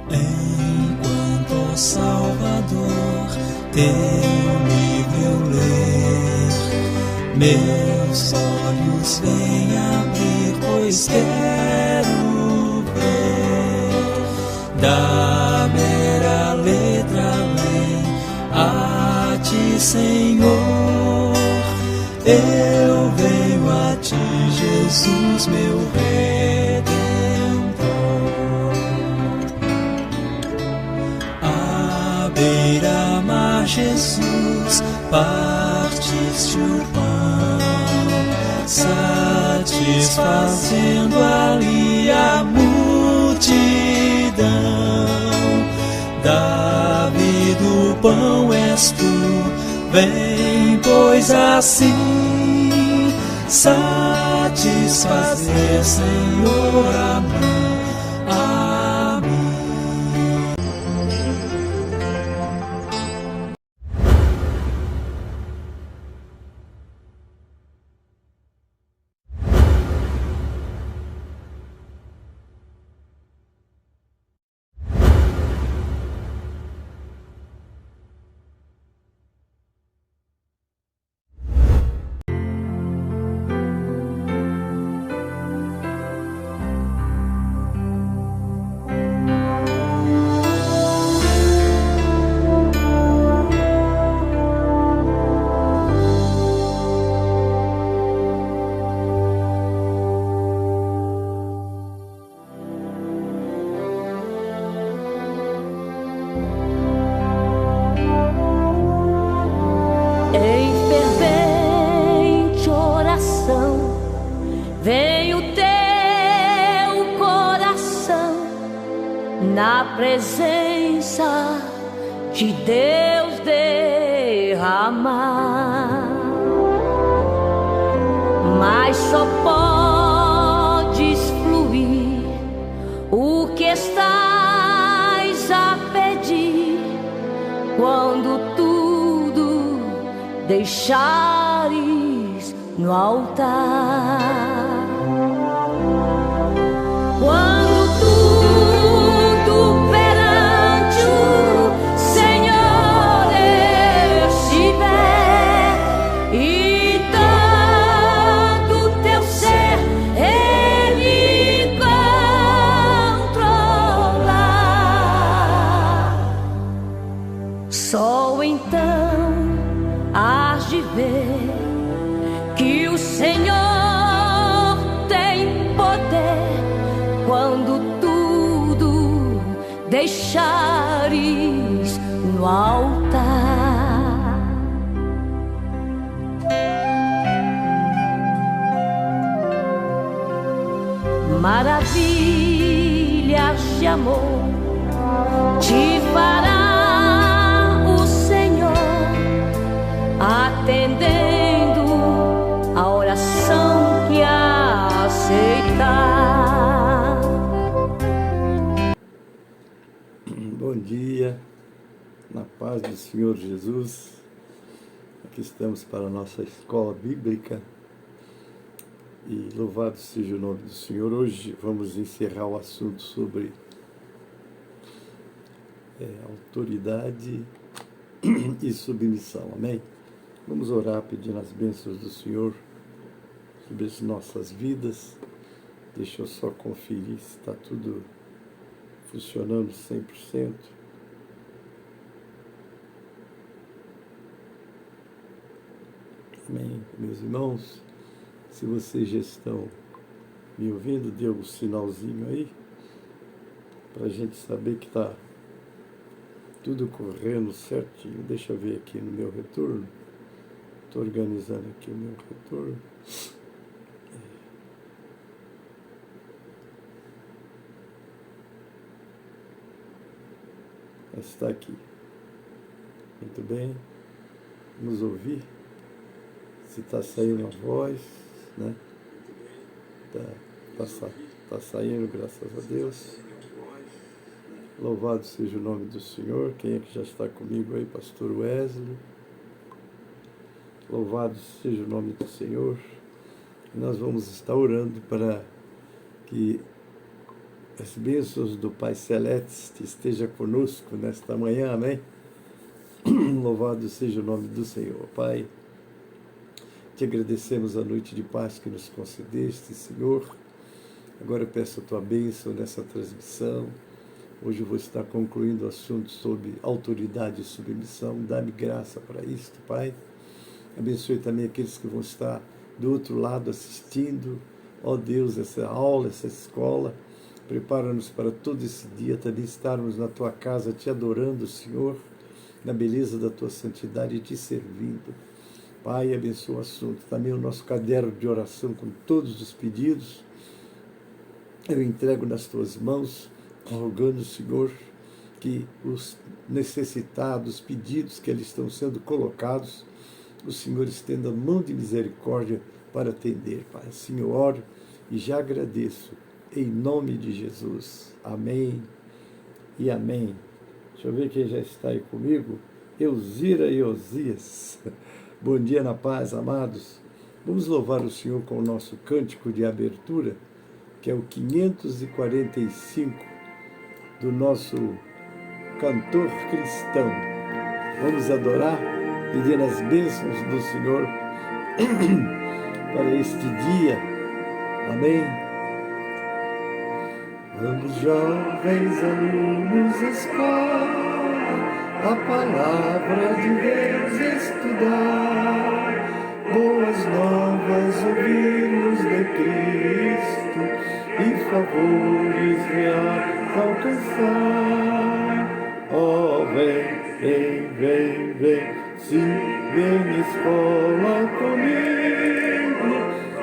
Enquanto, ó Salvador, teu livro eu ler, meus olhos vêm abrir, pois quero ver da mera letra além a ti, Senhor. Eu venho a ti, Jesus, meu Redentor. À beira-mar, Jesus, partiste o pão, satisfazendo ali a multidão. Davi do pão és tu, vem, pois assim satisfazer, Senhor, a mim. Na presença de Deus derramar, mas só podes fluir o que estás a pedir quando tudo deixares no altar. Só então hás de ver que o Senhor tem poder quando tudo deixares no altar. Maravilhas de amor te fará atendendo a oração que aceitar. Bom dia, na paz do Senhor Jesus. Aqui estamos para a nossa escola bíblica e louvado seja o nome do Senhor. Hoje vamos encerrar o assunto sobre autoridade e submissão, amém? Vamos orar pedindo as bênçãos do Senhor sobre as nossas vidas. Deixa eu só conferir se está tudo funcionando 100%. Amém, meus irmãos. Se vocês já estão me ouvindo, dê um sinalzinho aí, para a gente saber que está tudo correndo certinho. Deixa eu ver aqui no meu retorno. Estou organizando aqui o meu retorno. Está aqui. Muito bem. Vamos ouvir se está saindo a voz, né? Tá saindo, graças a Deus. Louvado seja o nome do Senhor. Quem é que já está comigo aí? Pastor Wesley. Louvado seja o nome do Senhor. Nós vamos estar orando para que as bênçãos do Pai Celeste esteja conosco nesta manhã, amém? Louvado seja o nome do Senhor. Pai, te agradecemos a noite de paz que nos concedeste, Senhor. Agora eu peço a tua bênção nessa transmissão. Hoje eu vou estar concluindo o assunto sobre autoridade e submissão. Dá-me graça para isto, Pai. Abençoe também aqueles que vão estar do outro lado assistindo. Ó Deus, essa aula, essa escola. Prepara-nos para todo esse dia também estarmos na tua casa te adorando, Senhor, na beleza da tua santidade e te servindo. Pai, abençoa o assunto. Também o nosso caderno de oração com todos os pedidos. Eu entrego nas tuas mãos, rogando, Senhor, que os necessitados, pedidos que eles estão sendo colocados, o Senhor estenda a mão de misericórdia para atender, Pai. Assim eu oro e já agradeço, em nome de Jesus. Amém e amém. Deixa eu ver quem já está aí comigo. Elzira e Osias. Bom dia na paz, amados. Vamos louvar o Senhor com o nosso cântico de abertura, que é o 545 do nosso cantor cristão. Vamos adorar, pedir as bênçãos do Senhor para este dia. Amém. Vamos, jovens alunos, escola, a palavra de Deus estudar, boas novas ouvirmos de Cristo e favores reais alcançar. Oh, vem, sim, vem escola comigo,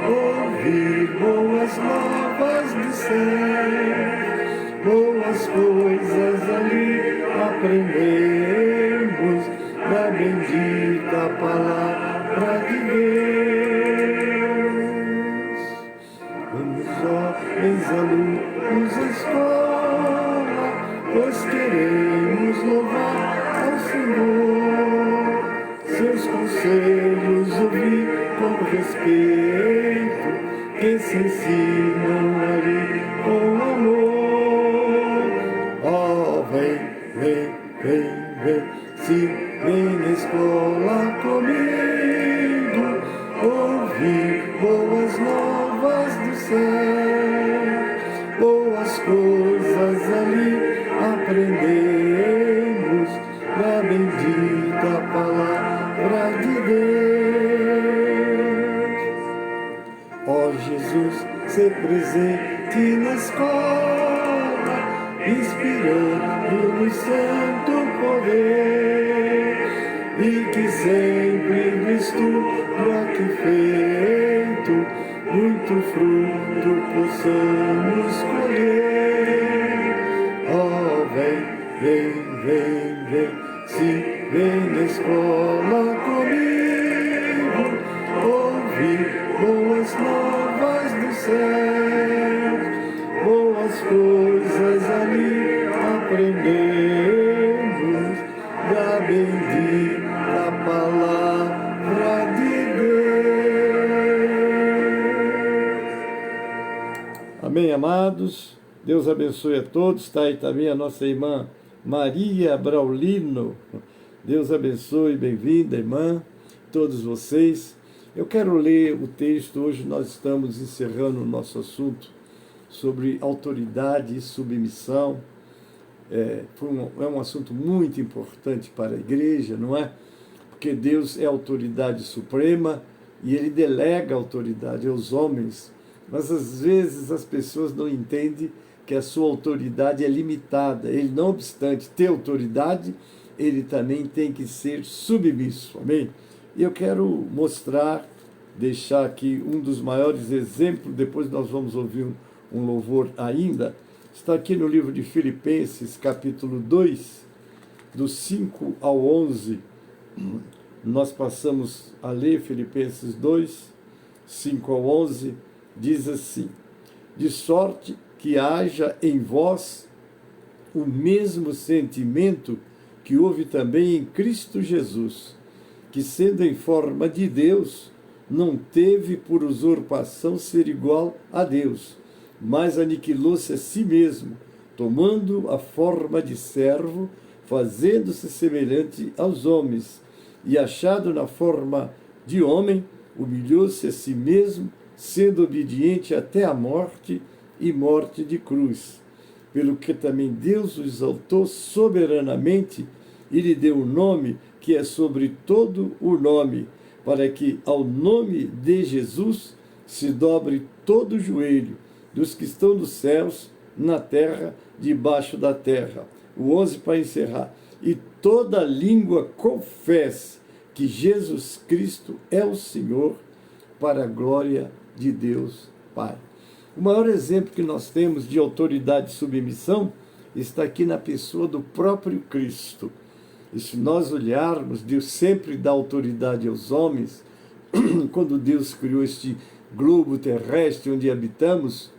ouvir boas novas do céu, boas coisas ali aprendemos da bendita palavra de Deus. Vamos, jovens alunos, escola, pois queremos louvar ao Senhor, seus conselhos ouvir com respeito, que se ensinam ali com amor. Oh, vem, sim, vem escola comigo, ouvir boas novas do céu, boas coisas ali aprendemos da bendita palavra de Deus. Ó Jesus, se presente na escola, inspirando no santo poder, e que sempre do estudo aqui feito, muito fruto possamos colher. Oh, vem, sim, vem na escola comigo, ouvir boas novas do céu, boas coisas ali aprendemos da bendita palavra de Deus. Amém, amados. Deus abençoe a todos. Está aí também a nossa irmã Maria Braulino. Deus abençoe, bem-vinda, irmã, todos vocês. Eu quero ler o texto. Hoje nós estamos encerrando o nosso assunto sobre autoridade e submissão. É um assunto muito importante para a igreja, não é? Porque Deus é a autoridade suprema e Ele delega a autoridade aos homens. Mas às vezes as pessoas não entendem que a sua autoridade é limitada. Ele, não obstante ter autoridade, ele também tem que ser submisso. Amém? E eu quero mostrar, deixar aqui um dos maiores exemplos, depois nós vamos ouvir um louvor ainda. Está aqui no livro de Filipenses, capítulo 2, do 5 ao 11. Nós passamos a ler Filipenses 2, 5 ao 11, diz assim: de sorte que haja em vós o mesmo sentimento que houve também em Cristo Jesus, que sendo em forma de Deus, não teve por usurpação ser igual a Deus, mas aniquilou-se a si mesmo, tomando a forma de servo, fazendo-se semelhante aos homens, e achado na forma de homem, humilhou-se a si mesmo, sendo obediente até a morte e morte de cruz. Pelo que também Deus o exaltou soberanamente e lhe deu um nome que é sobre todo o nome, para que ao nome de Jesus se dobre todo o joelho, dos que estão nos céus, na terra, debaixo da terra. O 11 para encerrar. E toda língua confesse que Jesus Cristo é o Senhor, para a glória de Deus Pai. O maior exemplo que nós temos de autoridade e submissão está aqui na pessoa do próprio Cristo. E se nós olharmos, Deus sempre dá autoridade aos homens. Quando Deus criou este globo terrestre onde habitamos,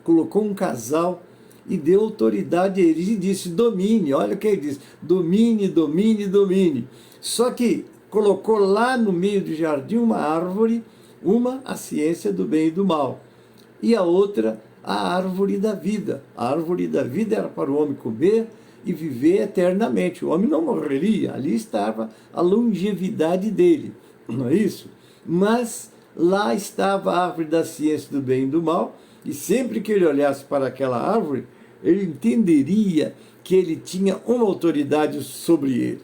colocou um casal e deu autoridade a eles e disse: domine. Olha o que ele diz: domine, domine, domine. Só que colocou lá no meio do jardim uma árvore, uma a ciência do bem e do mal, e a outra a árvore da vida. A árvore da vida era para o homem comer e viver eternamente. O homem não morreria, ali estava a longevidade dele, não é isso? Mas lá estava a árvore da ciência do bem e do mal, e sempre que ele olhasse para aquela árvore, ele entenderia que ele tinha uma autoridade sobre ele.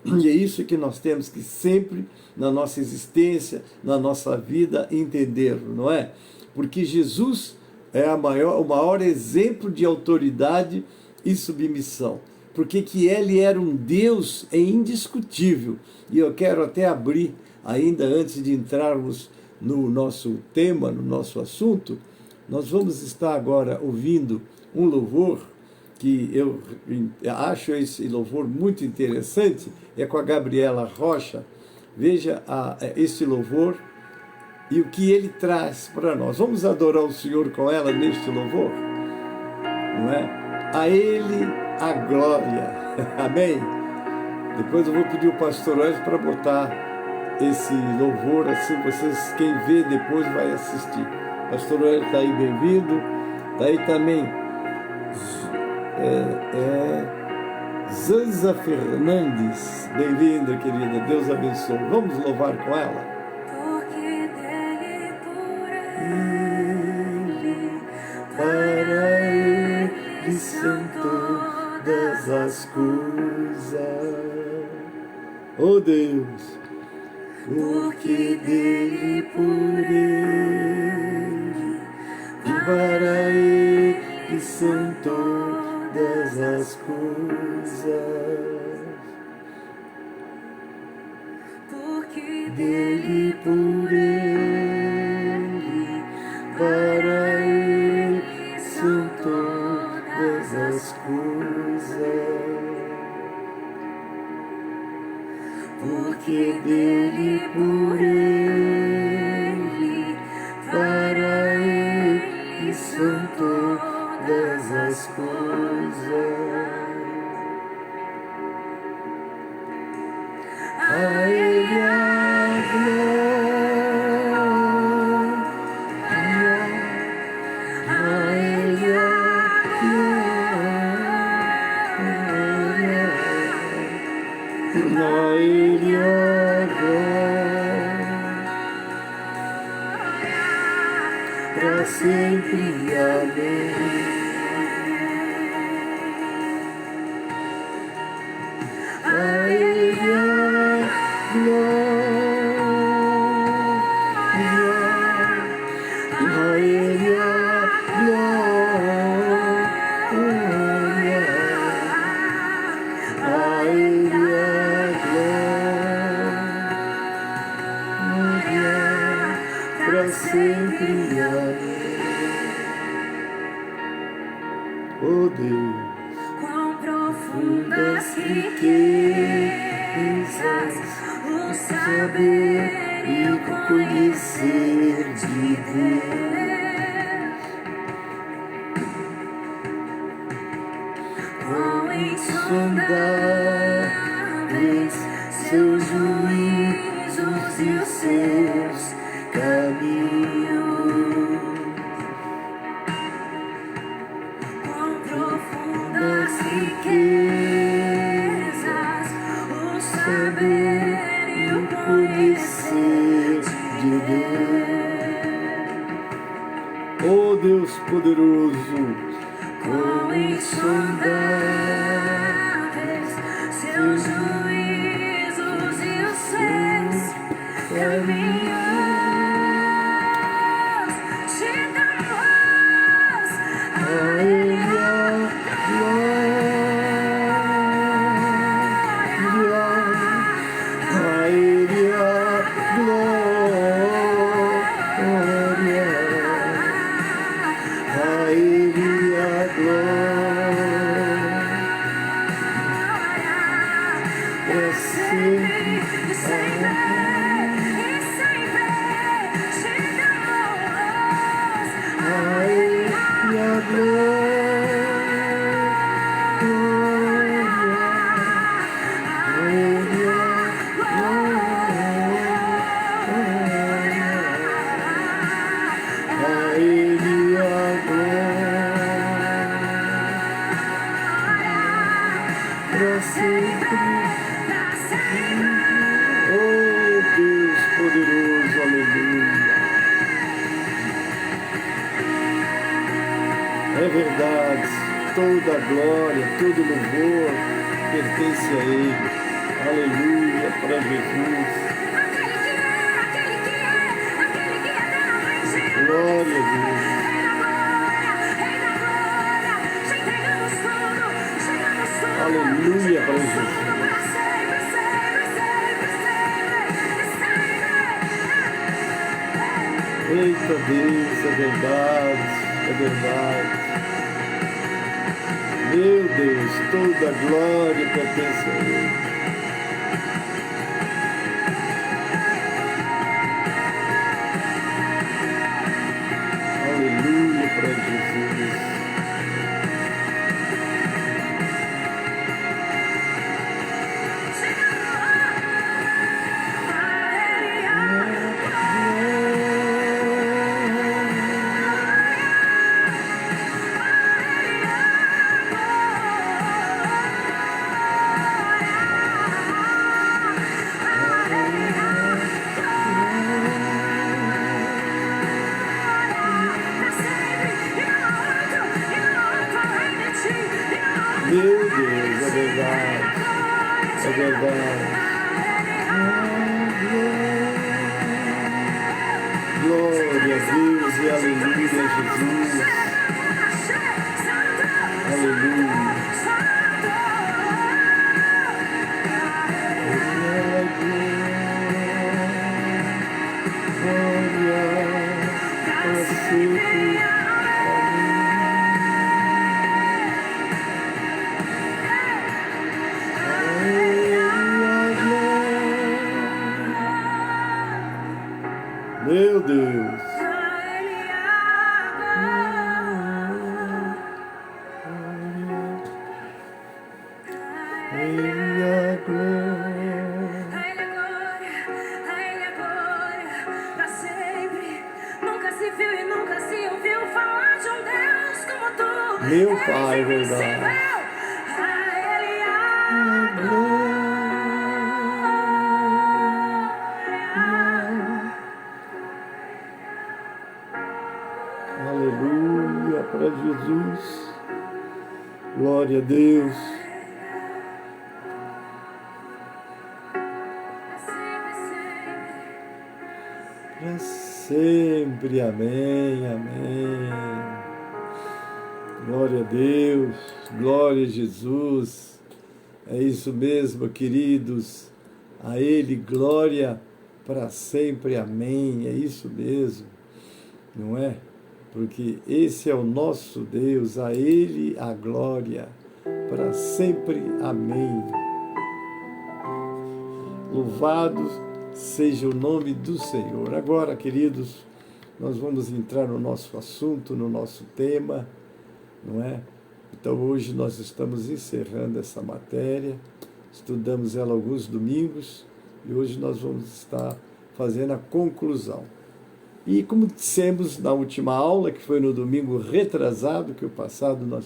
E é isso que nós temos que sempre, na nossa existência, na nossa vida, entender, não é? Porque Jesus é o maior exemplo de autoridade e submissão. Porque que ele era um Deus é indiscutível. E eu quero até abrir, ainda antes de entrarmos no nosso tema, no nosso assunto, nós vamos estar agora ouvindo um louvor que eu acho esse louvor muito interessante, é com a Gabriela Rocha. Veja esse louvor e o que ele traz para nós. Vamos adorar o Senhor com ela neste louvor? Não é? A Ele a glória. Amém? Depois eu vou pedir o pastor Wesley para botar esse louvor, assim vocês, quem vê depois vai assistir. Pastor Wesley está aí, bem-vindo. Está aí também Zanza Fernandes, bem-vinda, querida, Deus abençoe. Vamos louvar com ela? Porque dele, por ele, para ele são todas as coisas. Oh Deus, Porque dele, por ele, para ele são todas as coisas. Porque dele, por ele, para ele são todas as coisas. Porque dele, por ele, para ele são todas as coisas. A ele a glória, a ele a glória, a Ele a glória, para sempre, amém. A ele a glória, a ele a glória, a ele a glória, para sempre, amém. oh Deus, Quão profundas riquezas o saber e o conhecer de Deus. Quão insondáveis seus juízos e os seus caminhos. as riquezas, o saber e o conhecer de Deus. Oh Deus poderoso, Quão insondáveis seus juízos e os seus caminhos, te damos a Ele a glória, a Ele a glória, a Ele a glória, para sempre. e sempre te damos A Ele a glória, a Ele a glória, a Ele a glória, para sempre. Oh Deus poderoso, aleluia. É verdade, toda a glória, todo louvor pertence a Ele. Aleluia, para Jesus. Glória a Deus. Aleluia para Jesus. Eita Deus, é verdade, é verdade. Meu Deus, toda a glória pertence a Ele. Aleluia para Jesus. Meu Deus, é verdade, é verdade. Glória a Deus e aleluia a Jesus. Aleluia. Glória para sempre. Meu Deus. Meu Pai, é verdade. Aleluia para Jesus. Glória a Deus. Para sempre, amém, amém. Glória a Deus, glória a Jesus. É isso mesmo, queridos. A Ele glória para sempre, amém. É isso mesmo, não é? Porque esse é o nosso Deus, a Ele a glória para sempre, amém. Louvado seja o nome do Senhor. Agora, queridos, nós vamos entrar no nosso assunto, no nosso tema, não é? Então, hoje nós estamos encerrando essa matéria, estudamos ela alguns domingos e hoje nós vamos estar fazendo a conclusão. E como dissemos na última aula, que foi no domingo retrasado, que o passado nós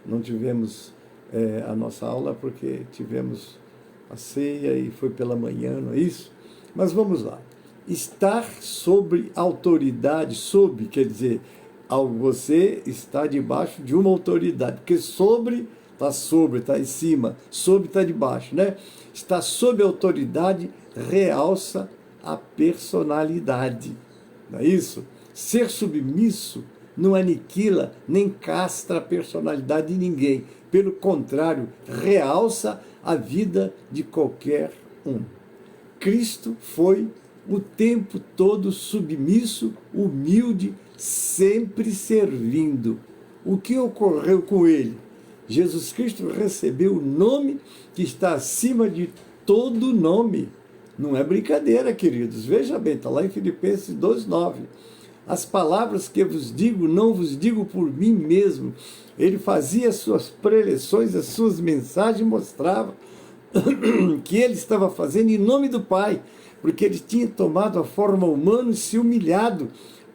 não tivemos a nossa aula, porque tivemos a ceia e foi pela manhã, não é isso? Mas vamos lá. Estar sobre autoridade, sob, quer dizer, você está debaixo de uma autoridade, porque sobre está em cima, sob está debaixo, né? Está sob autoridade realça a personalidade, não é isso? Ser submisso não aniquila nem castra a personalidade de ninguém, pelo contrário, realça a vida de qualquer um. Cristo foi o tempo todo submisso, humilde, sempre servindo. O que ocorreu com ele? Jesus Cristo recebeu o nome que está acima de todo nome. Não é brincadeira, queridos. Veja bem, está lá em Filipenses 2,9. As palavras que vos digo, não vos digo por mim mesmo. Ele fazia as suas preleções, as suas mensagens, mostrava que ele estava fazendo em nome do Pai, porque ele tinha tomado a forma humana e se humilhado,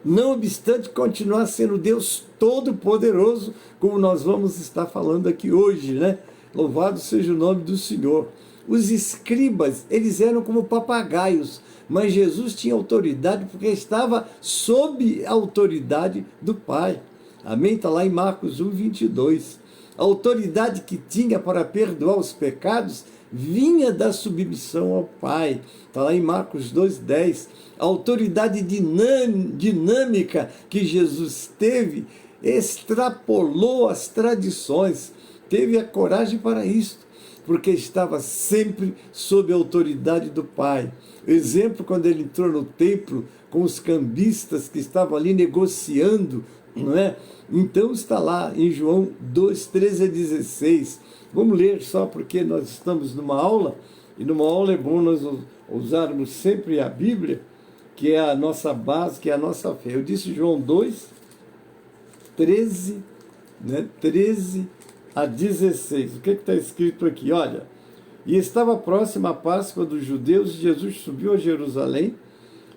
não obstante continuar sendo Deus Todo-Poderoso, como nós vamos estar falando aqui hoje, né? Louvado seja o nome do Senhor. Os escribas, eles eram como papagaios, mas Jesus tinha autoridade porque estava sob a autoridade do Pai. Amém? Está lá em Marcos 1:22. A autoridade que tinha para perdoar os pecados vinha da submissão ao Pai. Está lá em Marcos 2:10. A autoridade dinâmica que Jesus teve extrapolou as tradições, teve a coragem para isso, porque estava sempre sob a autoridade do Pai. Exemplo, quando ele entrou no templo com os cambistas que estavam ali negociando, não é? Então está lá em João 2:13-16. Vamos ler só porque nós estamos numa aula, e numa aula é bom nós usarmos sempre a Bíblia, que é a nossa base, que é a nossa fé. Eu disse João 2:13, né? 13-16. O que está escrito aqui? Olha, e estava próxima a Páscoa dos judeus, e Jesus subiu a Jerusalém,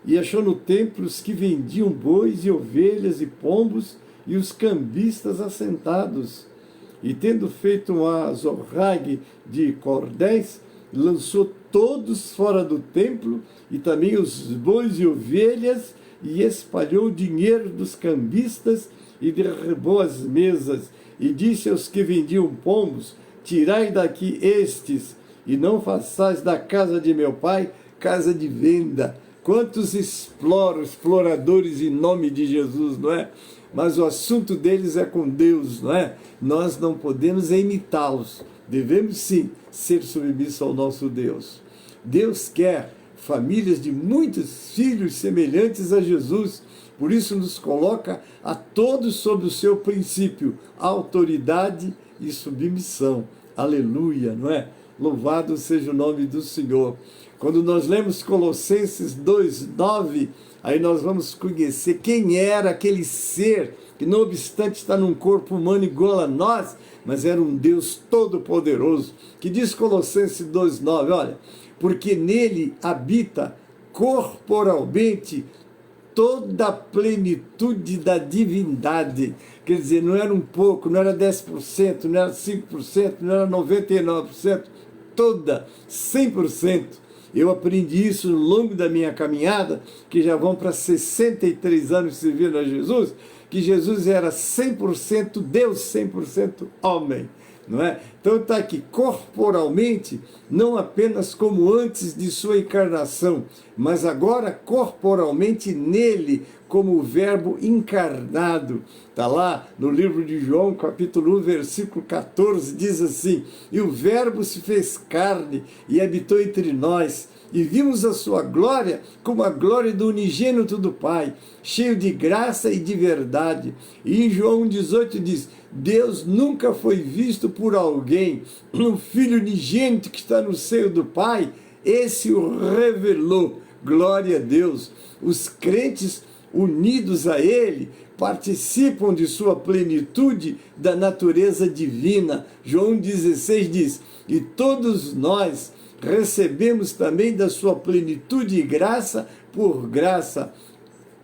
e achou no templo os que vendiam bois e ovelhas e pombos, e os cambistas assentados. E tendo feito um azorrague de cordéis, lançou todos fora do templo, e também os bois e ovelhas, e espalhou o dinheiro dos cambistas, e derrubou as mesas, e disse aos que vendiam pombos: tirai daqui estes, e não façais da casa de meu pai casa de venda. Quantos exploradores em nome de Jesus, não é? Mas o assunto deles é com Deus, não é? Nós não podemos imitá-los. Devemos sim ser submissos ao nosso Deus. Deus quer famílias de muitos filhos semelhantes a Jesus. Por isso nos coloca a todos sob o seu princípio, autoridade e submissão. Aleluia, não é? Louvado seja o nome do Senhor. Quando nós lemos Colossenses 2:9, aí nós vamos conhecer quem era aquele ser que, não obstante estar num corpo humano igual a nós, mas era um Deus todo-poderoso. Que diz Colossenses 2:9, olha, porque nele habita corporalmente toda a plenitude da divindade. Quer dizer, não era um pouco, não era 10%, não era 5%, não era 99%, toda, 100%. Eu aprendi isso ao longo da minha caminhada, que já vão para 63 anos servindo a Jesus, que Jesus era 100% Deus, 100% homem, não é? Então está aqui, corporalmente, não apenas como antes de sua encarnação, mas agora corporalmente nele, como o verbo encarnado. Está lá no livro de João, capítulo 1, versículo 14, diz assim: e o verbo se fez carne e habitou entre nós, e vimos a sua glória como a glória do unigênito do Pai, cheio de graça e de verdade. E em João 18 diz: Deus nunca foi visto por alguém, o Filho unigênito que está no seio do Pai, esse o revelou. Glória a Deus. Os crentes unidos a Ele participam de sua plenitude da natureza divina. João 16 diz: e todos nós recebemos também da sua plenitude e graça por graça.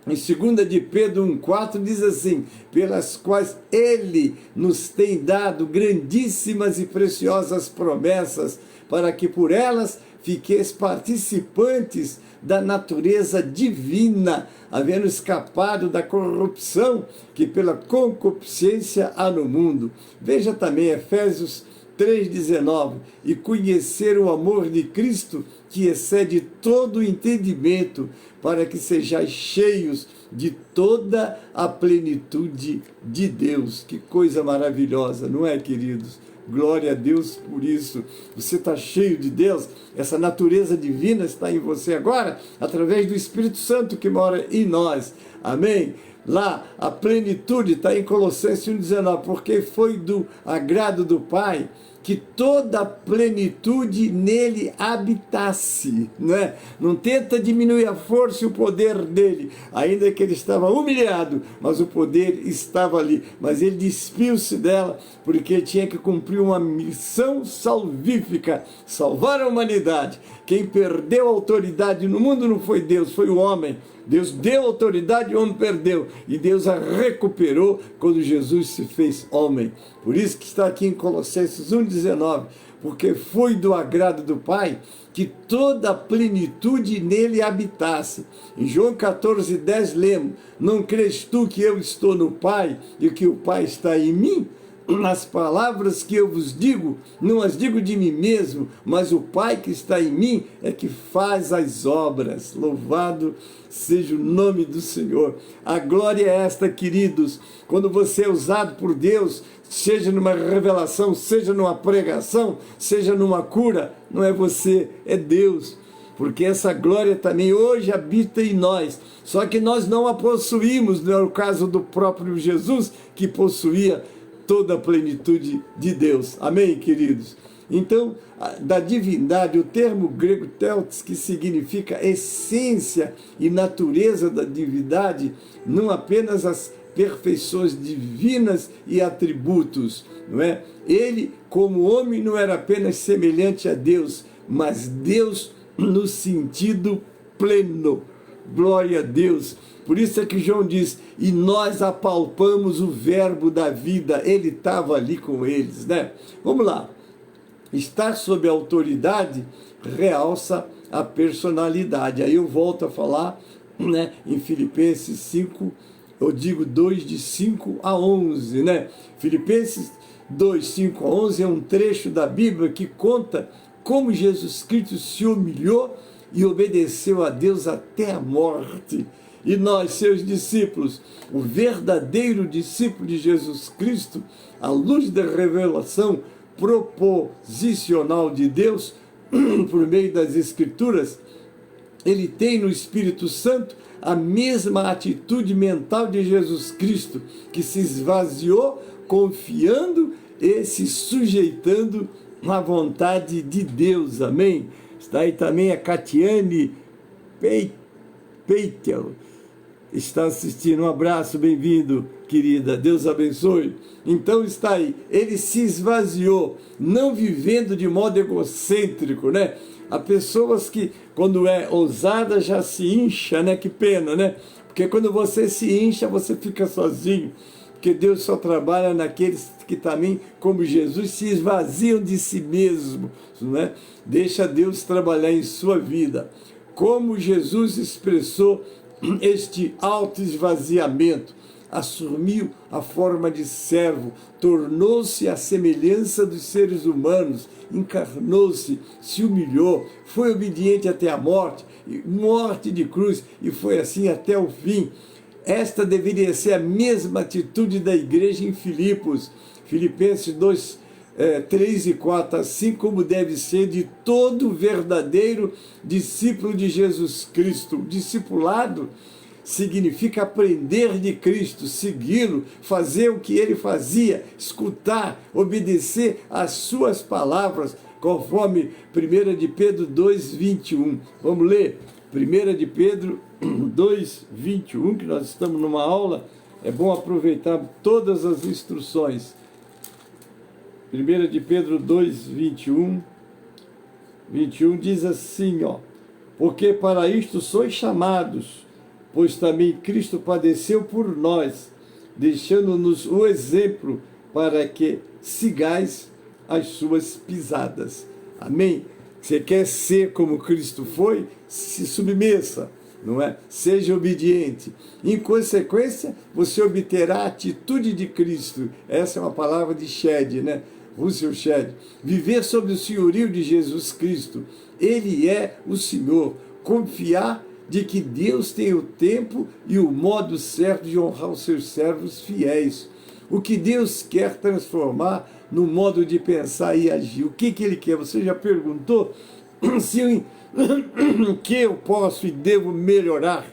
Em 2 de Pedro 1,4 diz assim: pelas quais ele nos tem dado grandíssimas e preciosas promessas, para que por elas fiqueis participantes da natureza divina, havendo escapado da corrupção que pela concupiscência há no mundo. Veja também Efésios 3,19, e conhecer o amor de Cristo, que excede todo o entendimento, para que sejais cheios de toda a plenitude de Deus. Que coisa maravilhosa, não é, queridos? Glória a Deus por isso. Você está cheio de Deus, essa natureza divina está em você agora, através do Espírito Santo que mora em nós. Amém? Lá, a plenitude está em Colossenses 1,19, porque foi do agrado do Pai que toda a plenitude nele habitasse, né? Não tenta diminuir a força e o poder dele, ainda que ele estava humilhado, mas o poder estava ali, mas ele despiu-se dela, porque ele tinha que cumprir uma missão salvífica, salvar a humanidade. Quem perdeu a autoridade no mundo não foi Deus, foi o homem. Deus deu autoridade e o homem perdeu. E Deus a recuperou quando Jesus se fez homem. Por isso que está aqui em Colossenses 1,19. Porque foi do agrado do Pai que toda a plenitude nele habitasse. Em João 14,10 lemos: não crês tu que eu estou no Pai e que o Pai está em mim? As palavras que eu vos digo, não as digo de mim mesmo, mas o Pai que está em mim é que faz as obras. Louvado seja o nome do Senhor. A glória é esta, queridos, quando você é usado por Deus, seja numa revelação, seja numa pregação, seja numa cura, não é você, é Deus. Porque essa glória também hoje habita em nós, só que nós não a possuímos, não é o caso do próprio Jesus, que possuía toda a plenitude de Deus. Amém, queridos? Então, da divindade, o termo grego theos, que significa essência e natureza da divindade, não apenas as perfeições divinas e atributos, não é? Ele, como homem, não era apenas semelhante a Deus, mas Deus no sentido pleno. Glória a Deus. Por isso é que João diz: e nós apalpamos o verbo da vida. Ele estava ali com eles, né? Vamos lá. Estar sob a autoridade realça a personalidade. Aí eu volto a falar, né, em Filipenses 5, eu digo 2, de 5 a 11, né? Filipenses 2, 5 a 11 é um trecho da Bíblia que conta como Jesus Cristo se humilhou e obedeceu a Deus até a morte. E nós, seus discípulos, o verdadeiro discípulo de Jesus Cristo, à luz da revelação proposicional de Deus, por meio das Escrituras, ele tem no Espírito Santo a mesma atitude mental de Jesus Cristo, que se esvaziou confiando e se sujeitando à vontade de Deus. Amém? Está aí também a Catiane Peitel, está assistindo. Um abraço, bem-vindo, querida, Deus abençoe. Então está aí, ele se esvaziou, não vivendo de modo egocêntrico, né? Há pessoas que, quando é ousada, já se incha, né? Que pena, né? Porque quando você se incha, você fica sozinho. Porque Deus só trabalha naqueles que também, como Jesus, se esvaziam de si mesmo, né? Deixa Deus trabalhar em sua vida. Como Jesus expressou este autoesvaziamento, assumiu a forma de servo, tornou-se à semelhança dos seres humanos, encarnou-se, se humilhou, foi obediente até a morte de cruz, e foi assim até o fim. Esta deveria ser a mesma atitude da igreja em Filipos, Filipenses 2, 3 e 4, assim como deve ser de todo verdadeiro discípulo de Jesus Cristo. Discipulado significa aprender de Cristo, segui-lo, fazer o que ele fazia, escutar, obedecer às suas palavras, conforme 1 de Pedro 2, 21. Vamos ler 1 de Pedro 2, 21, que nós estamos numa aula, é bom aproveitar todas as instruções. 1 de Pedro 2, 21 diz assim, ó: porque para isto sois chamados, pois também Cristo padeceu por nós, deixando-nos o exemplo para que sigais as suas pisadas. Amém? Você quer ser como Cristo foi? Se submessa, não é? Seja obediente. Em consequência, você obterá a atitude de Cristo. Essa é uma palavra de Shedd, né? Russell Shedd. Viver sob o senhorio de Jesus Cristo. Ele é o Senhor. Confiar de que Deus tem o tempo e o modo certo de honrar os seus servos fiéis. O que Deus quer transformar no modo de pensar e agir. O que Ele quer? Você já perguntou se o que eu posso e devo melhorar?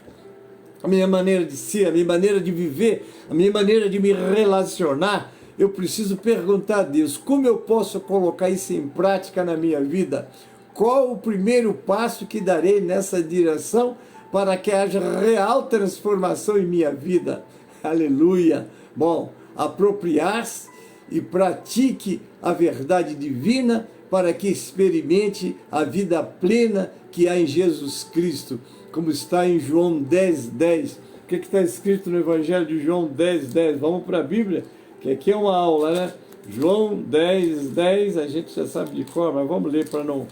A minha maneira de ser, a minha maneira de viver, a minha maneira de me relacionar. Eu preciso perguntar a Deus, como eu posso colocar isso em prática na minha vida? Qual o primeiro passo que darei nessa direção para que haja real transformação em minha vida? Aleluia! Bom, apropriar-se e pratique a verdade divina para que experimente a vida plena que há em Jesus Cristo, como está em João 10:10. O que está escrito no Evangelho de João 10:10? Vamos para a Bíblia, que aqui é uma aula, né? João 10:10, a gente já sabe de cor, mas vamos ler para não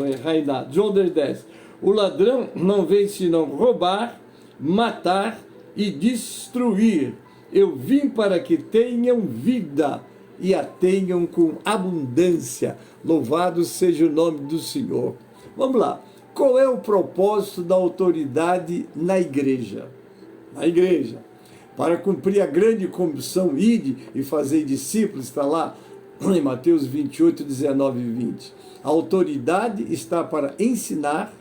errar em nada. João 10:10. O ladrão não veio senão roubar, matar e destruir. Eu vim para que tenham vida e a tenham com abundância. Louvado seja o nome do Senhor. Vamos lá. Qual é o propósito da autoridade na igreja? Na igreja. Para cumprir a grande comissão, ide e fazei discípulos, está lá em Mateus 28, 19 e 20. A autoridade está para ensinar,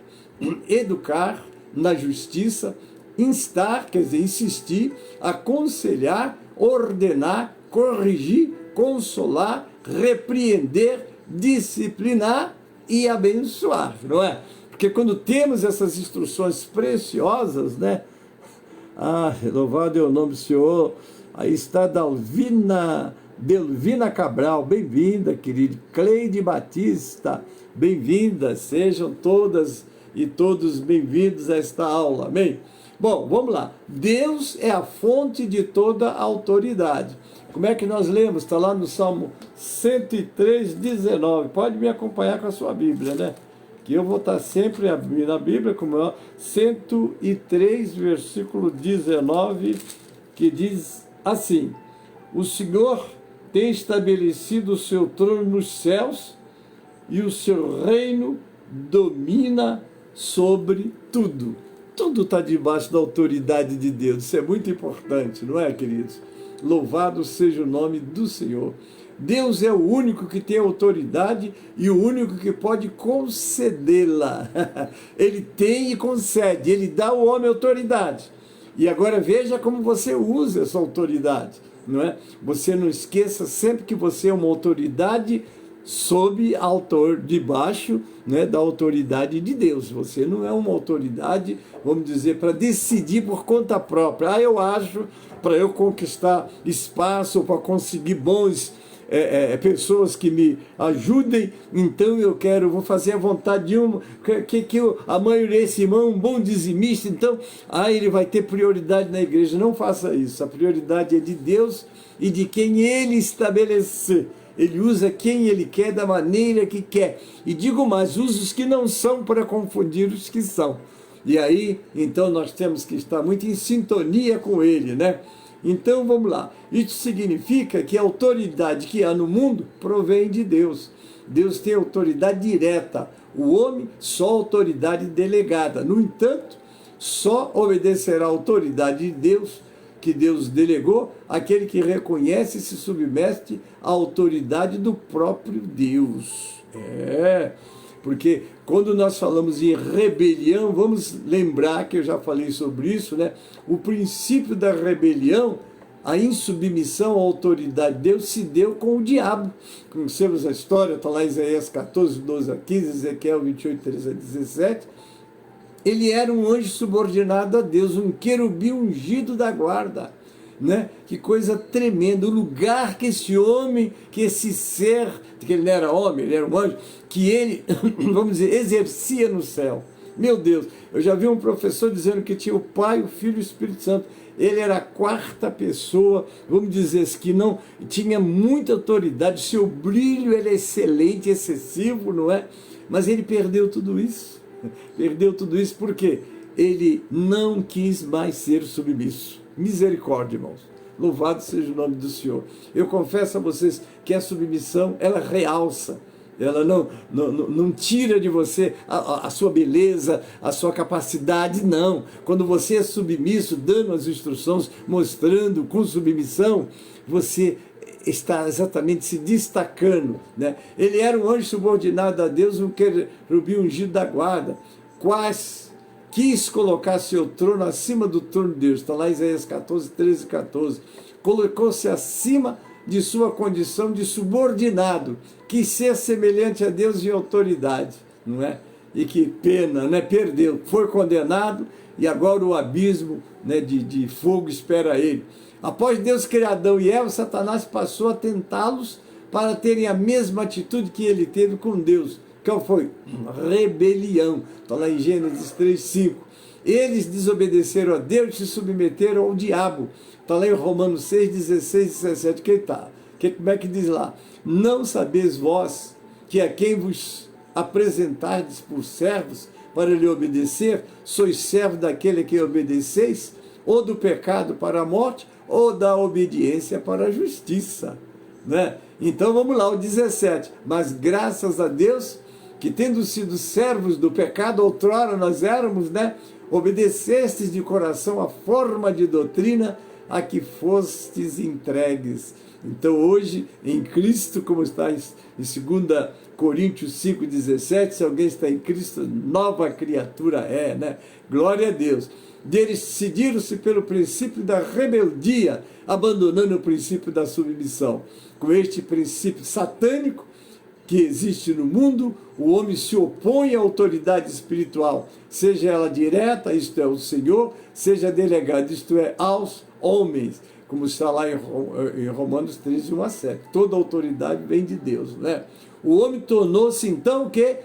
educar na justiça, instar, quer dizer, insistir, aconselhar, ordenar, corrigir, consolar, repreender, disciplinar e abençoar, não é? Porque quando temos essas instruções preciosas, né? Louvado é o nome do Senhor. Aí está Delvina Cabral, bem-vinda, querido. Cleide Batista, bem-vinda. Sejam todas e todos bem-vindos a esta aula, amém? Bom, vamos lá. Deus é a fonte de toda a autoridade. Como é que nós lemos? Está lá no Salmo 103, 19. Pode me acompanhar com a sua Bíblia, né? Que eu vou estar sempre abrindo a Bíblia, como é 103, versículo 19, que diz assim: o Senhor tem estabelecido o seu trono nos céus e o seu reino domina sobre tudo. Tudo está debaixo da autoridade de Deus. Isso é muito importante, não é, queridos? Louvado seja o nome do Senhor. Deus é o único que tem autoridade e o único que pode concedê-la. Ele tem e concede, ele dá ao homem autoridade. E agora veja como você usa essa autoridade, não é? Você não esqueça sempre que você é uma autoridade debaixo, né, da autoridade de Deus. Você não é uma autoridade, vamos dizer, para decidir por conta própria. Eu acho, para eu conquistar espaço, para conseguir pessoas que me ajudem, então vou fazer a vontade de a maioria desse irmão é um bom dizimista, então ele vai ter prioridade na igreja. Não faça isso. A prioridade é de Deus e de quem Ele estabelecer. Ele usa quem Ele quer, da maneira que quer. E digo mais, usa os que não são para confundir os que são. E aí, então, nós temos que estar muito em sintonia com Ele, né? Então, vamos lá. Isso significa que a autoridade que há no mundo provém de Deus. Deus tem autoridade direta. O homem, só autoridade delegada. No entanto, só obedecerá a autoridade de Deus, que Deus delegou, aquele que reconhece e se submete à autoridade do próprio Deus. Porque quando nós falamos em rebelião, vamos lembrar que eu já falei sobre isso, né? O princípio da rebelião, a insubmissão à autoridade de Deus, se deu com o diabo. Conhecemos a história, está lá em Isaías 14, 12 a 15, Ezequiel 28, 13 a 17. Ele era um anjo subordinado a Deus, um querubim ungido da guarda, né? Que coisa tremenda, o lugar que esse homem, que esse ser, que ele não era homem, ele era um anjo, que ele, vamos dizer, exercia no céu. Meu Deus, eu já vi um professor dizendo que tinha o Pai, o Filho e o Espírito Santo. Ele era a quarta pessoa, vamos dizer assim, que não tinha muita autoridade, seu brilho era excelente, excessivo, não é? Mas ele perdeu tudo isso. Perdeu tudo isso porque ele não quis mais ser submisso. Misericórdia, irmãos. Louvado seja o nome do Senhor. Eu confesso a vocês que a submissão, ela realça. Ela não tira de você a sua beleza, a sua capacidade, não. Quando você é submisso, dando as instruções, mostrando com submissão, você está exatamente se destacando, né? Ele era um anjo subordinado a Deus, um querubim ungido da guarda, quis colocar seu trono acima do trono de Deus. Está lá em Isaías 14, 13 e 14. Colocou-se acima de sua condição de subordinado, quis ser semelhante a Deus em autoridade, não é? E que pena, né? Perdeu, foi condenado e agora o abismo, né, de fogo espera ele. Após Deus criar Adão e Eva, Satanás passou a tentá-los para terem a mesma atitude que ele teve com Deus. Qual foi? Rebelião. Está lá em Gênesis 3, 5. Eles desobedeceram a Deus e se submeteram ao diabo. Está lá em Romanos 6, 16 e 17. Como é que diz lá? Não sabeis vós que a quem vos apresentardes por servos para lhe obedecer, sois servo daquele a quem obedeceis, ou do pecado para a morte, ou da obediência para a justiça, né? Então vamos lá, o 17. Mas graças a Deus, que tendo sido servos do pecado, outrora nós éramos, né? Obedecestes de coração a forma de doutrina a que fostes entregues. Então hoje, em Cristo, como está em 2 Coríntios 5,17, se alguém está em Cristo, nova criatura é, né? Glória a Deus. Decidiram-se pelo princípio da rebeldia, abandonando o princípio da submissão. Com este princípio satânico que existe no mundo, o homem se opõe à autoridade espiritual, seja ela direta, isto é, o Senhor, seja delegada, isto é, aos homens, como está lá em Romanos 13, 1 a 7. Toda autoridade vem de Deus, né? O homem tornou-se então o quê?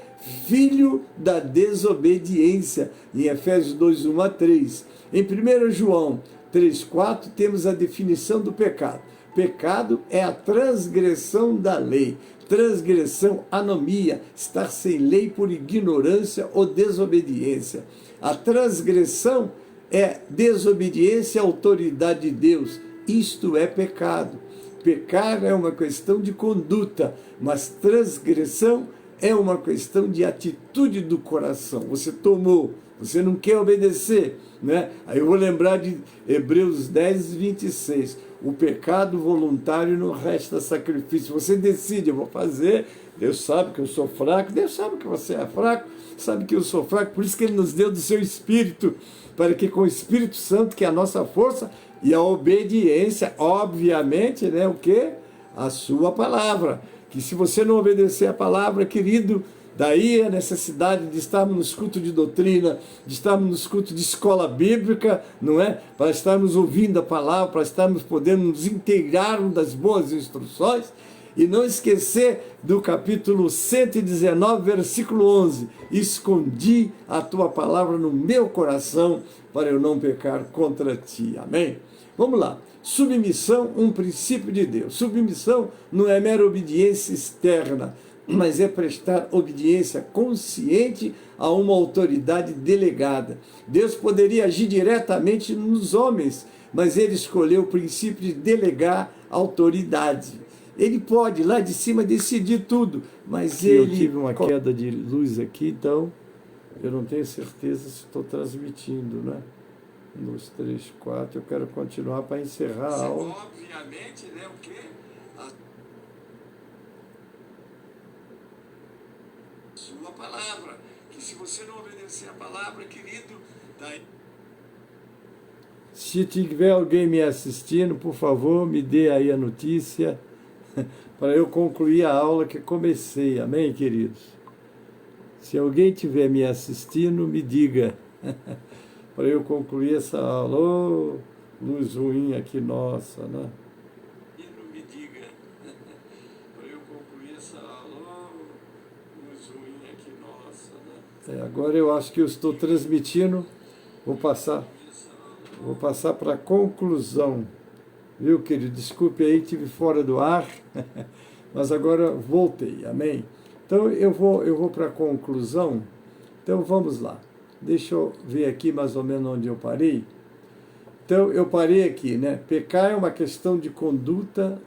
Filho da desobediência, em Efésios 2, 1 a 3. Em 1 João 3, 4, temos a definição do pecado. Pecado é a transgressão da lei. Transgressão, anomia, estar sem lei por ignorância ou desobediência. A transgressão é desobediência à autoridade de Deus. Isto é pecado. Pecar é uma questão de conduta, mas transgressão é uma questão de atitude do coração. Você tomou, você não quer obedecer, né? Aí eu vou lembrar de Hebreus 10, 26. O pecado voluntário não resta sacrifício. Você decide, eu vou fazer. Deus sabe que eu sou fraco, Deus sabe que você é fraco, sabe que eu sou fraco, por isso que Ele nos deu do seu Espírito, para que com o Espírito Santo, que é a nossa força, e a obediência, obviamente, né, o quê? A sua palavra. Que se você não obedecer a palavra, querido, daí a necessidade de estarmos nos cultos de doutrina, de estarmos nos cultos de escola bíblica, não é? Para estarmos ouvindo a palavra, para estarmos podendo nos integrarmos das boas instruções. E não esquecer do capítulo 119, versículo 11. Escondi a tua palavra no meu coração para eu não pecar contra ti. Amém? Vamos lá. Submissão, um princípio de Deus. Submissão não é mera obediência externa, mas é prestar obediência consciente a uma autoridade delegada. Deus poderia agir diretamente nos homens, mas Ele escolheu o princípio de delegar autoridade. Ele pode, lá de cima, decidir tudo, mas aqui ele... Eu tive uma queda de luz aqui, então eu não tenho certeza se estou transmitindo, né? 1, 2, 3, 4, eu quero continuar para encerrar a aula. Obviamente, né, o quê? A sua palavra, que se você não obedecer a palavra, querido, daí... Se tiver alguém me assistindo, por favor, me dê aí a notícia, para eu concluir a aula que comecei, amém, queridos? Se alguém estiver me assistindo, me diga, para eu concluir essa aula. Oh, luz ruim aqui, nossa, né? Me diga, para eu concluir essa aula. Oh, luz ruim aqui, nossa. Agora eu acho que eu estou transmitindo, vou passar para a conclusão, viu, querido? Desculpe aí, estive fora do ar, mas agora voltei, amém? Então eu vou para a conclusão, então vamos lá, deixa eu ver aqui mais ou menos onde eu parei. Então eu parei aqui, né? Pecar é uma questão de conduta,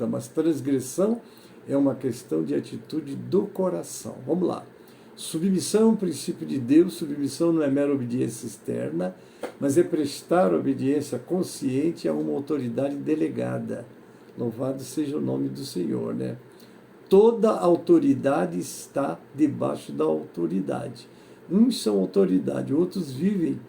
mas transgressão é uma questão de atitude do coração. Vamos lá. Submissão é um princípio de Deus, submissão não é mera obediência externa, mas é prestar obediência consciente a uma autoridade delegada. Louvado seja o nome do Senhor, né? Toda autoridade está debaixo da autoridade. Uns são autoridade, outros vivem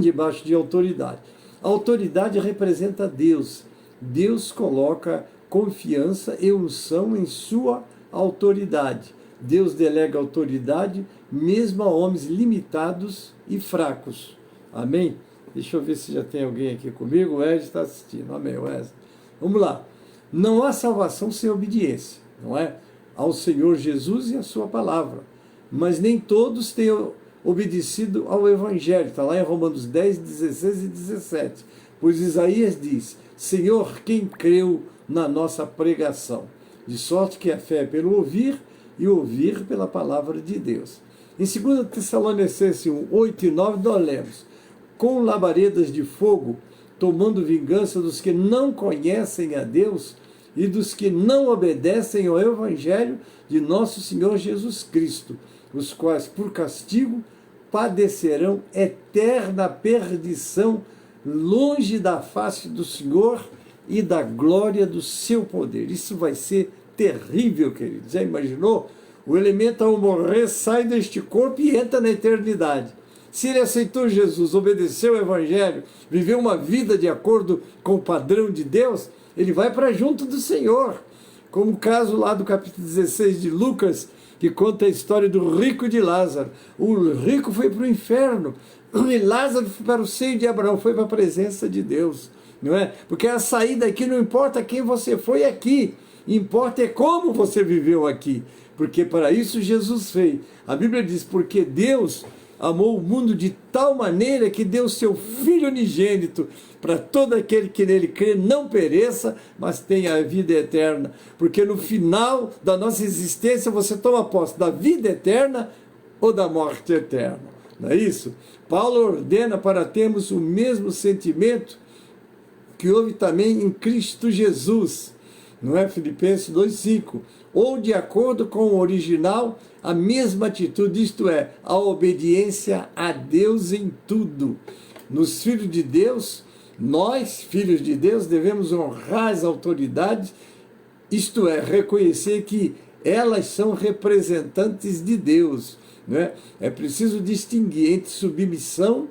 debaixo de autoridade. A autoridade representa Deus. Deus coloca confiança e unção em sua autoridade. Deus delega autoridade mesmo a homens limitados e fracos. Amém? Deixa eu ver se já tem alguém aqui comigo. O Wesley está assistindo. Amém, Wesley. Vamos lá. Não há salvação sem obediência, não é? Ao Senhor Jesus e à sua palavra. Mas nem todos têm obedecido ao Evangelho. Está lá em Romanos 10, 16 e 17. Pois Isaías diz: Senhor, quem creu na nossa pregação? De sorte que a fé é pelo ouvir, e ouvir pela palavra de Deus. Em 2 Tessalonicenses 1, 8 e 9, nós lemos: com labaredas de fogo, tomando vingança dos que não conhecem a Deus e dos que não obedecem ao Evangelho de nosso Senhor Jesus Cristo, os quais, por castigo, padecerão eterna perdição, longe da face do Senhor e da glória do seu poder. Isso vai ser terrível, querido. Já imaginou? O elemento, ao morrer, sai deste corpo e entra na eternidade. Se ele aceitou Jesus, obedeceu o Evangelho, viveu uma vida de acordo com o padrão de Deus, ele vai para junto do Senhor. Como o caso lá do capítulo 16 de Lucas, que conta a história do rico de Lázaro. O rico foi para o inferno, e Lázaro foi para o seio de Abraão, foi para a presença de Deus. Não é? Porque a saída aqui não importa quem você foi aqui, importa é como você viveu aqui, porque para isso Jesus veio. A Bíblia diz: porque Deus amou o mundo de tal maneira que deu seu Filho unigênito, para todo aquele que nele crê não pereça, mas tenha a vida eterna. Porque no final da nossa existência você toma posse da vida eterna ou da morte eterna. Não é isso? Paulo ordena para termos o mesmo sentimento que houve também em Cristo Jesus. Não é? Filipenses 2,5. Ou de acordo com o original, a mesma atitude, isto é, a obediência a Deus em tudo. Nos filhos de Deus, nós, filhos de Deus, devemos honrar as autoridades, isto é, reconhecer que elas são representantes de Deus. Não é? É preciso distinguir entre submissão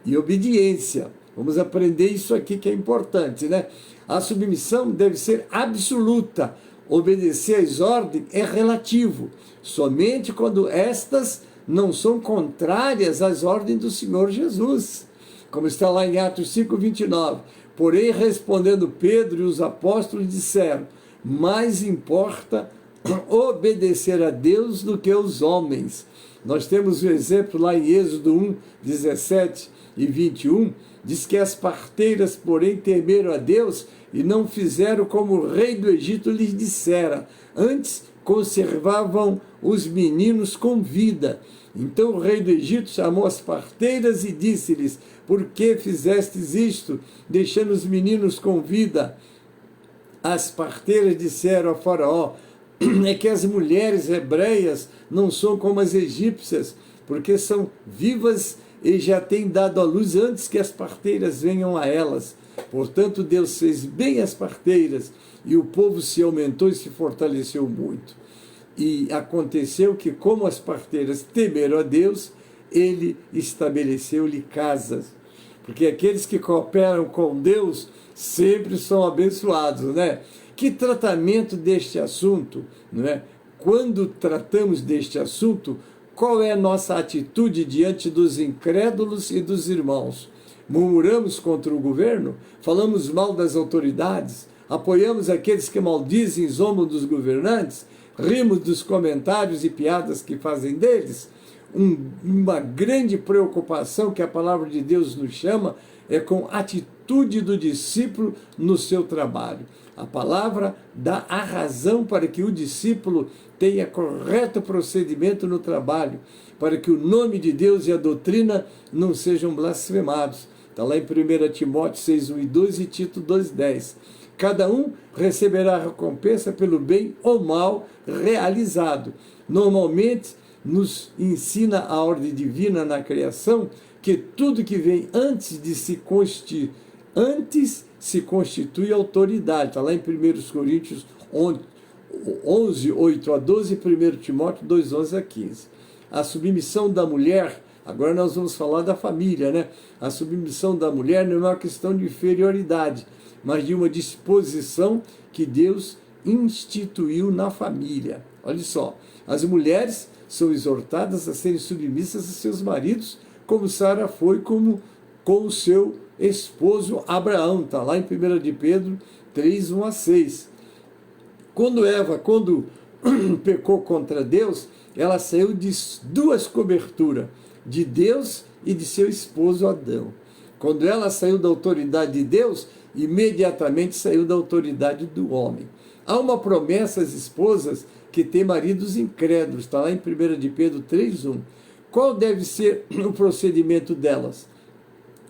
e obediência. Vamos aprender isso aqui que é importante, né? A submissão deve ser absoluta. Obedecer às ordens é relativo, somente quando estas não são contrárias às ordens do Senhor Jesus. Como está lá em Atos 5:29. Porém, respondendo Pedro e os apóstolos disseram: mais importa obedecer a Deus do que aos homens. Nós temos o exemplo lá em Êxodo 1, 17 e 21, diz que as parteiras, porém, temeram a Deus e não fizeram como o rei do Egito lhes dissera, antes conservavam os meninos com vida. Então o rei do Egito chamou as parteiras e disse-lhes: por que fizestes isto, deixando os meninos com vida? As parteiras disseram a Faraó: é que as mulheres hebreias não são como as egípcias, porque são vivas e já têm dado à luz antes que as parteiras venham a elas. Portanto, Deus fez bem as parteiras, e o povo se aumentou e se fortaleceu muito. E aconteceu que, como as parteiras temeram a Deus, ele estabeleceu-lhe casas. Porque aqueles que cooperam com Deus sempre são abençoados, né? Que tratamento deste assunto, não é? Quando tratamos deste assunto, qual é a nossa atitude diante dos incrédulos e dos irmãos? Murmuramos contra o governo? Falamos mal das autoridades? Apoiamos aqueles que maldizem e zombam dos governantes? rimos dos comentários e piadas que fazem deles. Uma grande preocupação que a palavra de Deus nos chama é com a atitude do discípulo no seu trabalho. A palavra dá a razão para que o discípulo tenha correto procedimento no trabalho, para que o nome de Deus e a doutrina não sejam blasfemados. Está lá em 1 Timóteo 6, 1 e 2 e Tito 2,10. Cada um receberá recompensa pelo bem ou mal realizado. Normalmente, nos ensina a ordem divina na criação que tudo que vem antes se constitui autoridade. Está lá em 1 Coríntios 11, 8 a 12 e 1 Timóteo 2, 11 a 15. A submissão da mulher, agora nós vamos falar da família, né? A submissão da mulher não é uma questão de inferioridade, mas de uma disposição que Deus instituiu na família. Olha só, as mulheres são exortadas a serem submissas a seus maridos, como Sara foi com o seu esposo Abraão. Está lá em 1 de Pedro 3, 1 a 6. Quando Eva pecou contra Deus, ela saiu de duas coberturas, de Deus e de seu esposo Adão. Quando ela saiu da autoridade de Deus, imediatamente saiu da autoridade do homem. Há uma promessa às esposas que têm maridos incrédulos, está lá em 1 de Pedro 3,1. Qual deve ser o procedimento delas?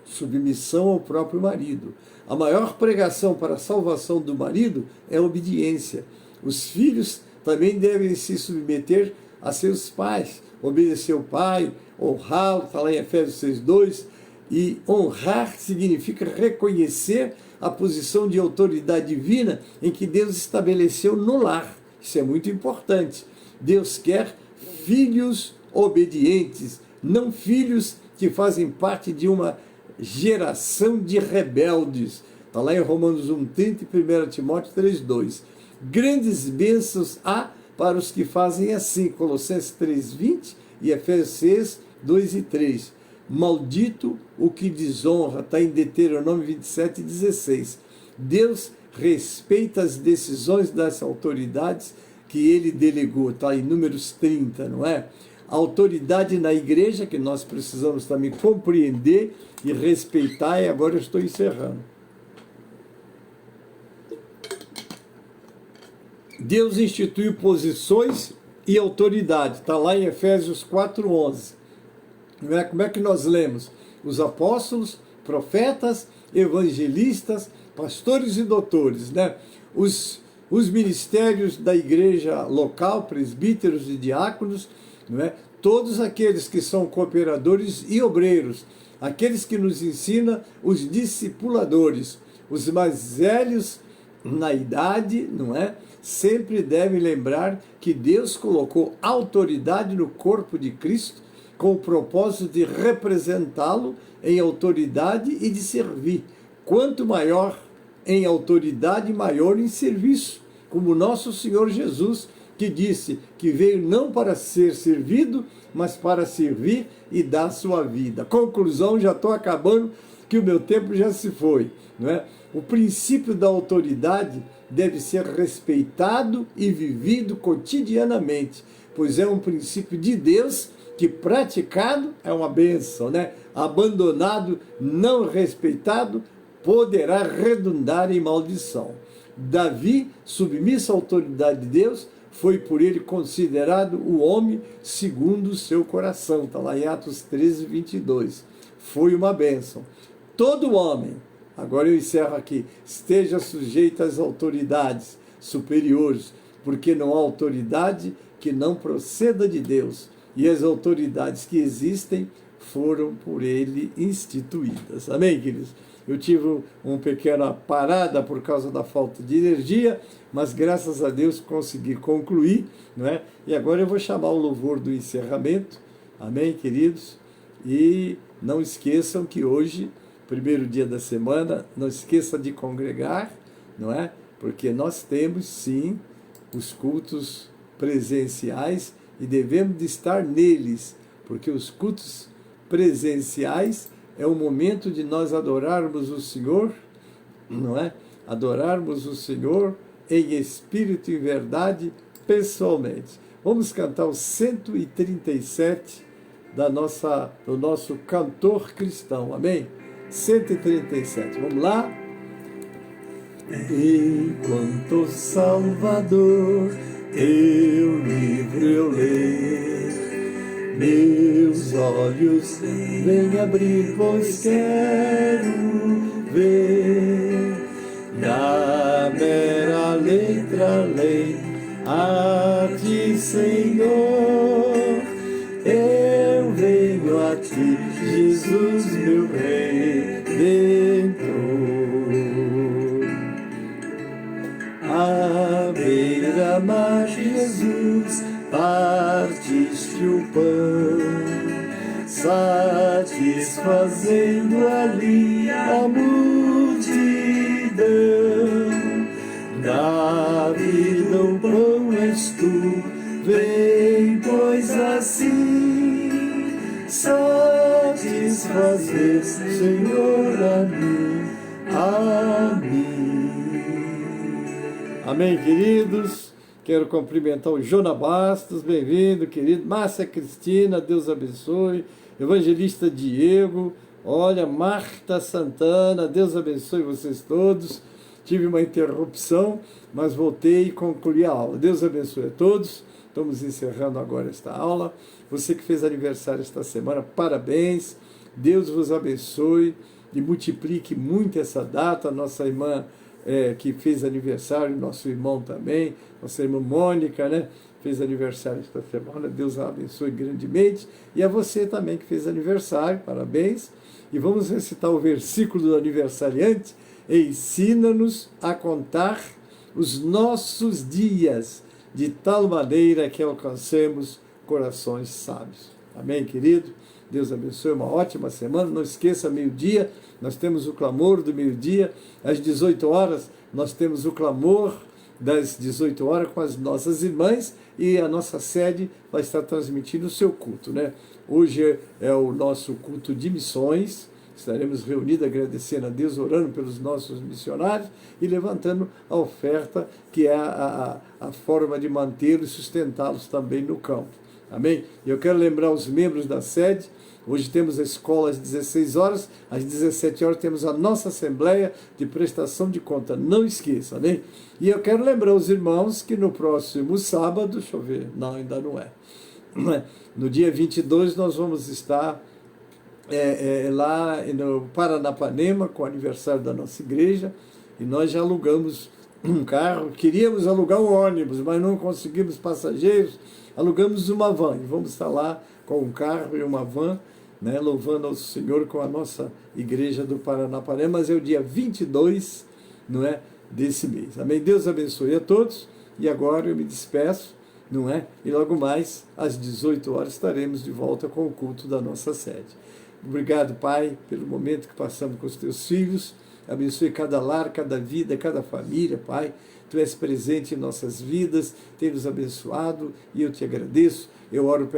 Submissão ao próprio marido. A maior pregação para a salvação do marido é a obediência. Os filhos também devem se submeter a seus pais, obedecer o pai, honrá-lo, está lá em Efésios 6,2, e honrar significa reconhecer a posição de autoridade divina em que Deus estabeleceu no lar. Isso é muito importante. Deus quer filhos obedientes, não filhos que fazem parte de uma geração de rebeldes. Está lá em Romanos 1,30 e 1 Timóteo 3,2. Grandes bênçãos há para os que fazem assim, Colossenses 3,20 e Efésios 6, 2 e 3. Maldito o que desonra, está em Deuteronômio 27, 16. Deus respeita as decisões das autoridades que ele delegou, está em Números 30, não é? A autoridade na igreja, que nós precisamos também compreender e respeitar, e agora eu estou encerrando. Deus instituiu posições e autoridade, está lá em Efésios 4:11. Como é que nós lemos? Os apóstolos, profetas, evangelistas, pastores e doutores, né? Os ministérios da igreja local, presbíteros e diáconos, não é? Todos aqueles que são cooperadores e obreiros, aqueles que nos ensinam, os discipuladores, os mais velhos na idade, não é? Sempre devem lembrar que Deus colocou autoridade no corpo de Cristo com o propósito de representá-lo em autoridade e de servir. Quanto maior em autoridade, maior em serviço, como nosso Senhor Jesus, que disse que veio não para ser servido, mas para servir e dar sua vida. Conclusão, já estou acabando, que o meu tempo já se foi, não é? O princípio da autoridade deve ser respeitado e vivido cotidianamente, pois é um princípio de Deus que praticado é uma bênção, né? Abandonado, não respeitado, poderá redundar em maldição. Davi, submisso à autoridade de Deus, foi por ele considerado o homem segundo o seu coração. Está lá em Atos 13, 22. Foi uma bênção. Todo homem, agora eu encerro aqui, esteja sujeito às autoridades superiores, porque não há autoridade que não proceda de Deus, e as autoridades que existem foram por ele instituídas. Amém, queridos? Eu tive uma pequena parada por causa da falta de energia, mas graças a Deus consegui concluir, não é? E agora eu vou chamar o louvor do encerramento. Amém, queridos? E não esqueçam que hoje, primeiro dia da semana, não esqueça de congregar, não é? Porque nós temos, sim, os cultos presenciais e devemos de estar neles, porque os cultos presenciais é o momento de nós adorarmos o Senhor, não é? Adorarmos o Senhor em espírito e verdade, pessoalmente. Vamos cantar o 137 do nosso cantor cristão, amém? 137, vamos lá? Enquanto Salvador teu livro eu ler, meus olhos vem abrir, pois quero ver da mera letra lei a ti, Senhor. Eu venho a ti, Jesus, meu Redentor. À beira-mar, Jesus, partiste o pão, satisfazendo ali a multidão. Da vida o pão és tu, vem, pois assim satisfazer, Senhor, a mim. Amém, queridos? Quero cumprimentar o Jona Bastos, bem-vindo, querido. Márcia Cristina, Deus abençoe. Evangelista Diego, olha, Marta Santana, Deus abençoe vocês todos. Tive uma interrupção, mas voltei e concluí a aula. Deus abençoe a todos. Estamos encerrando agora esta aula. Você que fez aniversário esta semana, parabéns. Deus vos abençoe e multiplique muito essa data. Nossa irmã que fez aniversário, nosso irmão também, nossa irmã Mônica, né? Fez aniversário esta semana. Deus a abençoe grandemente. E a você também que fez aniversário, parabéns. E vamos recitar o versículo do aniversariante. Ensina-nos a contar os nossos dias, de tal maneira que alcancemos corações sábios. Amém, querido? Deus abençoe, uma ótima semana. Não esqueça, meio-dia, nós temos o clamor do meio-dia. Às 18 horas, nós temos o clamor das 18 horas com as nossas irmãs e a nossa sede vai estar transmitindo o seu culto, né? Hoje é o nosso culto de missões. Estaremos reunidos agradecendo a Deus, orando pelos nossos missionários e levantando a oferta, que é a forma de mantê-los e sustentá-los também no campo. Amém? E eu quero lembrar os membros da sede. Hoje temos a escola às 16 horas, às 17 horas temos a nossa assembleia de prestação de conta. Não esqueça, amém? E eu quero lembrar os irmãos que no próximo sábado, deixa eu ver, não, ainda não é. No dia 22 nós vamos estar lá no Paranapanema, com o aniversário da nossa igreja, e nós já alugamos um carro. Queríamos alugar um ônibus, mas não conseguimos passageiros, alugamos uma van, e vamos estar lá com um carro e uma van, né, louvando ao Senhor com a nossa igreja do Paranapanema, mas é o dia 22, não é, desse mês. Amém? Deus abençoe a todos, e agora eu me despeço, não é? E logo mais, às 18 horas, estaremos de volta com o culto da nossa sede. Obrigado, Pai, pelo momento que passamos com os teus filhos. Abençoe cada lar, cada vida, cada família, Pai. Tu és presente em nossas vidas, tem nos abençoado e eu te agradeço. Eu oro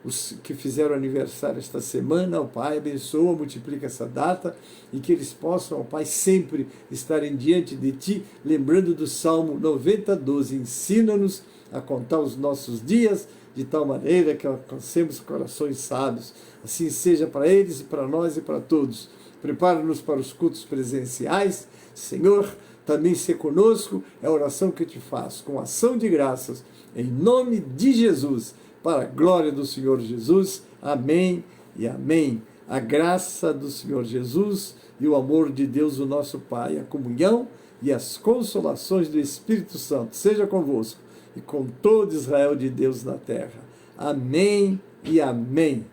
os que fizeram aniversário esta semana, ó Pai, abençoa, multiplica essa data e que eles possam, ó Pai, sempre estarem diante de Ti, lembrando do Salmo 90:12. Ensina-nos a contar os nossos dias de tal maneira que alcancemos corações sábios. Assim seja para eles e para nós e para todos. Prepara-nos para os cultos presenciais. Senhor, também ser conosco é a oração que eu te faço, com ação de graças, em nome de Jesus, para a glória do Senhor Jesus. Amém e amém. A graça do Senhor Jesus e o amor de Deus, o nosso Pai, a comunhão e as consolações do Espírito Santo seja convosco e com todo Israel de Deus na terra. Amém e amém.